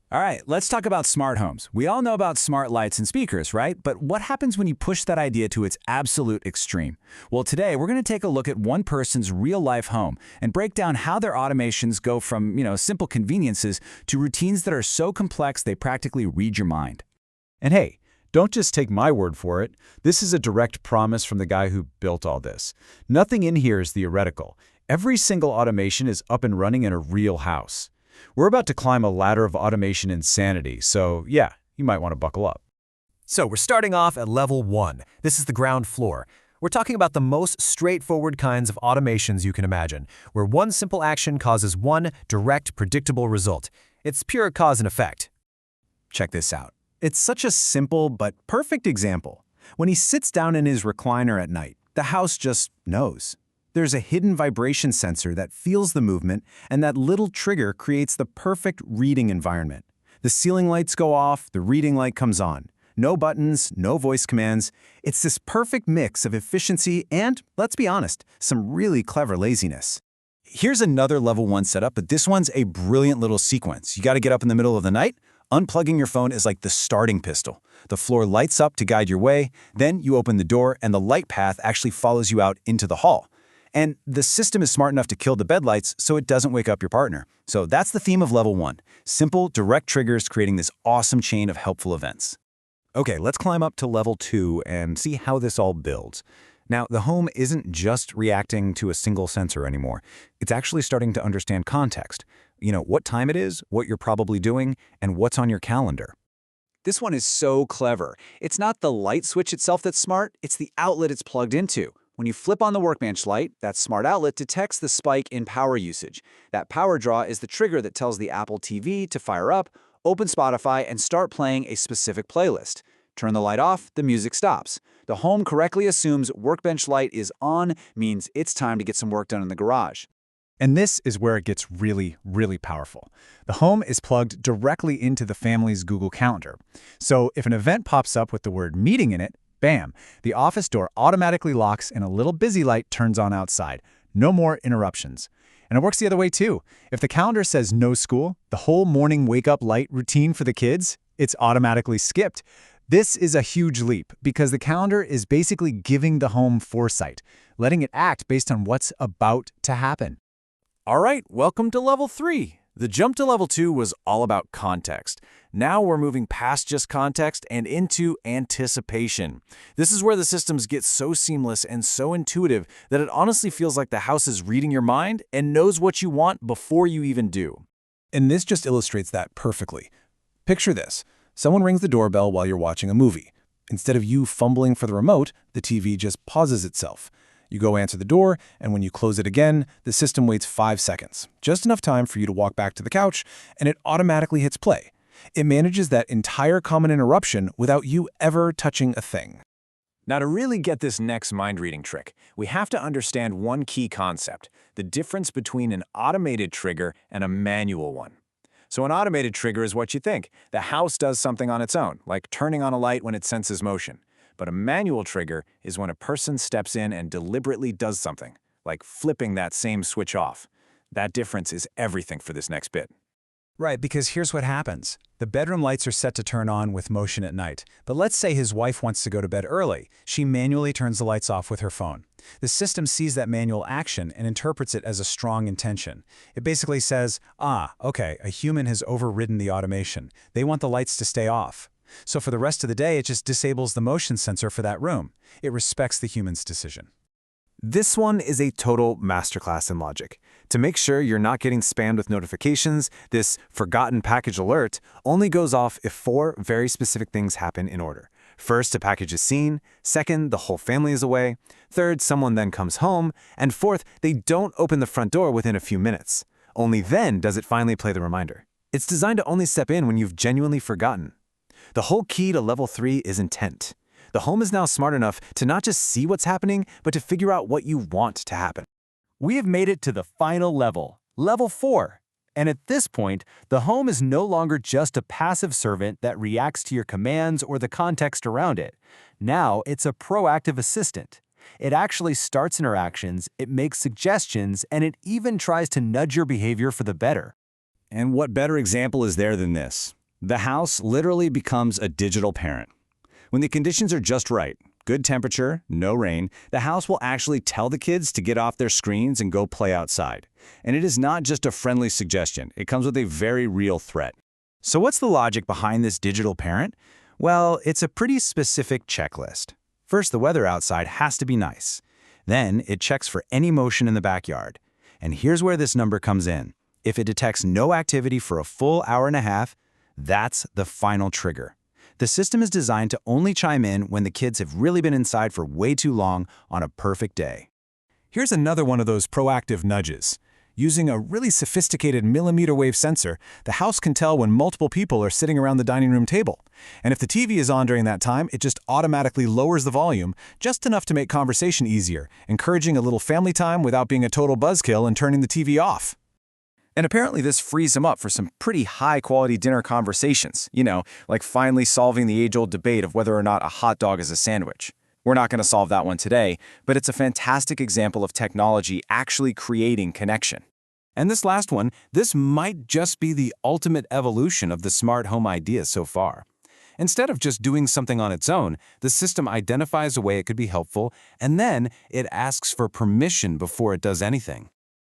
All right, let's talk about smart homes. We all know about smart lights and speakers, right? But what happens when you push that idea to its absolute extreme? Well, today we're going to take a look at one person's real-life home and break down how their automations go from, simple conveniences to routines that are so complex they practically read your mind. And hey, don't just take my word for it. This is a direct promise from the guy who built all this. Nothing in here is theoretical. Every single automation is up and running in a real house. We're about to climb a ladder of automation insanity, so yeah, you might want to buckle up. So we're starting off at level 1. This is the ground floor. We're talking about the most straightforward kinds of automations you can imagine, where one simple action causes one direct, predictable result. It's pure cause and effect. Check this out. It's such a simple but perfect example. When he sits down in his recliner at night, the house just knows. There's a hidden vibration sensor that feels the movement, and that little trigger creates the perfect reading environment. The ceiling lights go off, the reading light comes on. No buttons, no voice commands. It's this perfect mix of efficiency and, let's be honest, some really clever laziness. Here's another level 1 setup, but this one's a brilliant little sequence. You got to get up in the middle of the night. Unplugging your phone is like the starting pistol. The floor lights up to guide your way, then you open the door and the light path actually follows you out into the hall. And the system is smart enough to kill the bed lights so it doesn't wake up your partner. So that's the theme of level 1. Simple, direct triggers creating this awesome chain of helpful events. Okay, let's climb up to level 2 and see how this all builds. Now, the home isn't just reacting to a single sensor anymore. It's actually starting to understand context. What time it is, what you're probably doing, and what's on your calendar. This one is so clever. It's not the light switch itself that's smart, it's the outlet it's plugged into. When you flip on the workbench light, that smart outlet detects the spike in power usage. That power draw is the trigger that tells the Apple TV to fire up, open Spotify, and start playing a specific playlist. Turn the light off, the music stops. The home correctly assumes workbench light is on, means it's time to get some work done in the garage. And this is where it gets really, really powerful. The home is plugged directly into the family's Google Calendar. So if an event pops up with the word meeting in it, bam, the office door automatically locks and a little busy light turns on outside. No more interruptions. And it works the other way too. If the calendar says no school, the whole morning wake-up light routine for the kids, it's automatically skipped. This is a huge leap because the calendar is basically giving the home foresight, letting it act based on what's about to happen. All right, welcome to level 3. The jump to level 2 was all about context. Now we're moving past just context and into anticipation. This is where the systems get so seamless and so intuitive that it honestly feels like the house is reading your mind and knows what you want before you even do. And this just illustrates that perfectly. Picture this. Someone rings the doorbell while you're watching a movie. Instead of you fumbling for the remote, the TV just pauses itself. You go answer the door, and when you close it again, the system waits 5 seconds, just enough time for you to walk back to the couch, and it automatically hits play. It manages that entire common interruption without you ever touching a thing. Now, to really get this next mind-reading trick, we have to understand one key concept, the difference between an automated trigger and a manual one. So an automated trigger is what you think. The house does something on its own, like turning on a light when it senses motion. But a manual trigger is when a person steps in and deliberately does something, like flipping that same switch off. That difference is everything for this next bit. Right, because here's what happens. The bedroom lights are set to turn on with motion at night. But let's say his wife wants to go to bed early. She manually turns the lights off with her phone. The system sees that manual action and interprets it as a strong intention. It basically says, okay, a human has overridden the automation. They want the lights to stay off. So for the rest of the day, it just disables the motion sensor for that room. It respects the human's decision. This one is a total masterclass in logic. To make sure you're not getting spammed with notifications, this forgotten package alert only goes off if 4 very specific things happen in order. First, a package is seen. Second, the whole family is away. Third, someone then comes home. And fourth, they don't open the front door within a few minutes. Only then does it finally play the reminder. It's designed to only step in when you've genuinely forgotten. The whole key to level 3 is intent. The home is now smart enough to not just see what's happening, but to figure out what you want to happen. We have made it to the final level, level 4. And at this point, the home is no longer just a passive servant that reacts to your commands or the context around it. Now it's a proactive assistant. It actually starts interactions, it makes suggestions, and it even tries to nudge your behavior for the better. And what better example is there than this? The house literally becomes a digital parent. When the conditions are just right, good temperature, no rain, the house will actually tell the kids to get off their screens and go play outside. And it is not just a friendly suggestion, it comes with a very real threat. So what's the logic behind this digital parent? Well, it's a pretty specific checklist. First, the weather outside has to be nice. Then, it checks for any motion in the backyard. And here's where this number comes in. If it detects no activity for a full hour and a half, that's the final trigger. The system is designed to only chime in when the kids have really been inside for way too long on a perfect day. Here's another one of those proactive nudges. Using a really sophisticated millimeter wave sensor, the house can tell when multiple people are sitting around the dining room table. And if the TV is on during that time, it just automatically lowers the volume, just enough to make conversation easier, encouraging a little family time without being a total buzzkill and turning the TV off. And apparently this frees them up for some pretty high-quality dinner conversations, like finally solving the age-old debate of whether or not a hot dog is a sandwich. We're not going to solve that one today, but it's a fantastic example of technology actually creating connection. And this last one, this might just be the ultimate evolution of the smart home idea so far. Instead of just doing something on its own, the system identifies a way it could be helpful, and then it asks for permission before it does anything.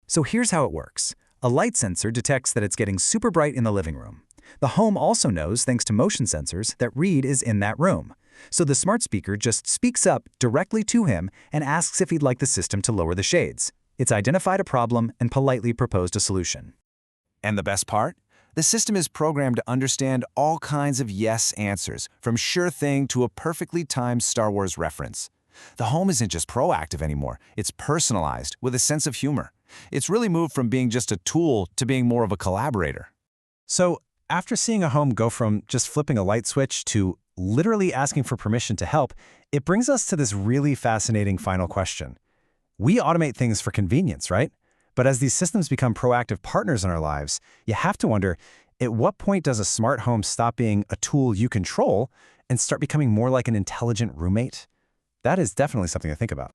So here's how it works. A light sensor detects that it's getting super bright in the living room. The home also knows, thanks to motion sensors, that Reed is in that room. So the smart speaker just speaks up directly to him and asks if he'd like the system to lower the shades. It's identified a problem and politely proposed a solution. And the best part? The system is programmed to understand all kinds of yes answers, from sure thing to a perfectly timed Star Wars reference. The home isn't just proactive anymore, it's personalized with a sense of humor. It's really moved from being just a tool to being more of a collaborator. So, after seeing a home go from just flipping a light switch to literally asking for permission to help, it brings us to this really fascinating final question. We automate things for convenience, right? But as these systems become proactive partners in our lives, you have to wonder, at what point does a smart home stop being a tool you control and start becoming more like an intelligent roommate? That is definitely something to think about.